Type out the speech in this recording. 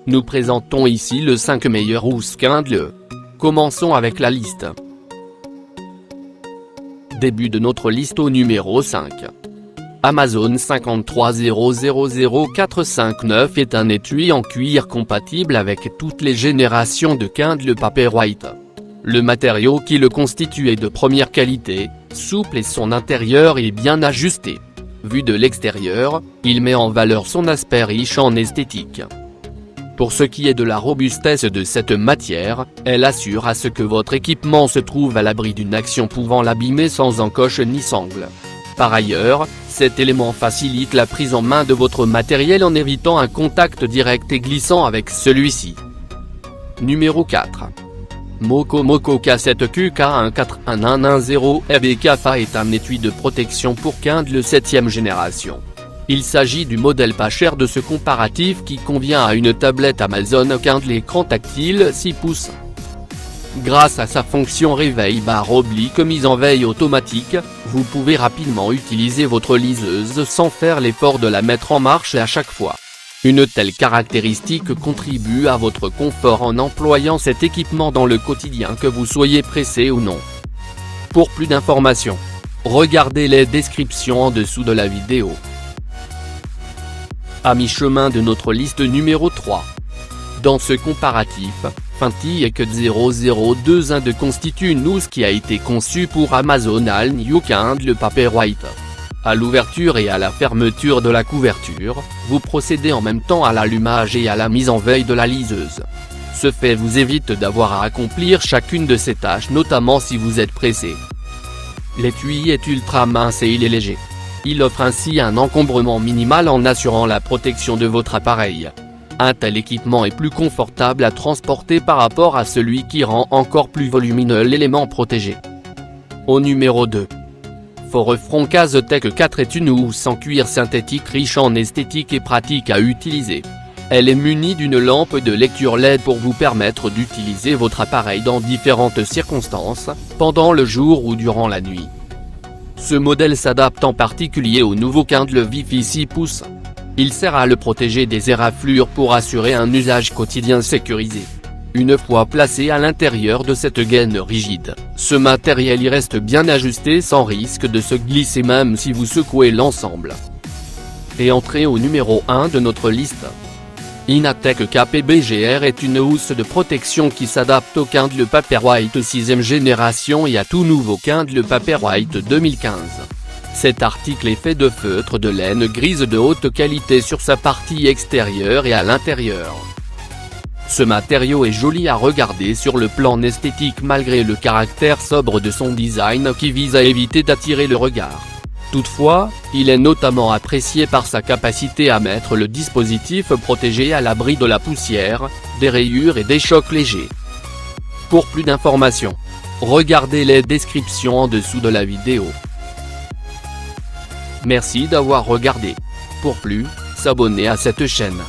Nous présentons ici le 5 meilleurs housses Kindle. Commençons avec la liste. Début de notre liste au numéro 5. Amazon 530000459 est un étui en cuir compatible avec toutes les générations de Kindle Paperwhite. Le matériau qui le constitue est de première qualité, souple et son intérieur est bien ajusté. Vu de l'extérieur, il met en valeur son aspect riche en esthétique. Pour ce qui est de la robustesse de cette matière, elle assure à ce que votre équipement se trouve à l'abri d'une action pouvant l'abîmer sans encoche ni sangle. Par ailleurs, cet élément facilite la prise en main de votre matériel en évitant un contact direct et glissant avec celui-ci. Numéro 4. Moko Moko K7 QK14110 EBKFA est un étui de protection pour Kindle 7e génération. Il s'agit du modèle pas cher de ce comparatif qui convient à une tablette Amazon Kindle écran tactile 6 pouces. Grâce à sa fonction réveil/oblique mise en veille automatique, vous pouvez rapidement utiliser votre liseuse sans faire l'effort de la mettre en marche à chaque fois. Une telle caractéristique contribue à votre confort en employant cet équipement dans le quotidien que vous soyez pressé ou non. Pour plus d'informations, regardez les descriptions en dessous de la vidéo. À mi-chemin de notre liste numéro 3. Dans ce comparatif, Fenty EK 0021 constitue une housse qui a été conçue pour Amazon All New Kindle Paperwhite. À l'ouverture et à la fermeture de la couverture, vous procédez en même temps à l'allumage et à la mise en veille de la liseuse. Ce fait vous évite d'avoir à accomplir chacune de ces tâches, notamment si vous êtes pressé. L'étui est ultra mince et il est léger. Il offre ainsi un encombrement minimal en assurant la protection de votre appareil. Un tel équipement est plus confortable à transporter par rapport à celui qui rend encore plus volumineux l'élément protégé. Au numéro 2. Forefront K7 4 est une housse en cuir synthétique riche en esthétique et pratique à utiliser. Elle est munie d'une lampe de lecture LED pour vous permettre d'utiliser votre appareil dans différentes circonstances, pendant le jour ou durant la nuit. Ce modèle s'adapte en particulier au nouveau Kindle Wi-Fi 6 pouces. Il sert à le protéger des éraflures pour assurer un usage quotidien sécurisé. Une fois placé à l'intérieur de cette gaine rigide, ce matériel y reste bien ajusté sans risque de se glisser même si vous secouez l'ensemble. Et entrez au numéro 1 de notre liste. Inateck KPBGR est une housse de protection qui s'adapte au Kindle Paperwhite 6e génération et à tout nouveau Kindle Paperwhite 2015. Cet article est fait de feutre de laine grise de haute qualité sur sa partie extérieure et à l'intérieur. Ce matériau est joli à regarder sur le plan esthétique malgré le caractère sobre de son design qui vise à éviter d'attirer le regard. Toutefois, il est notamment apprécié par sa capacité à mettre le dispositif protégé à l'abri de la poussière, des rayures et des chocs légers. Pour plus d'informations, regardez les descriptions en dessous de la vidéo. Merci d'avoir regardé. Pour plus, s'abonner à cette chaîne.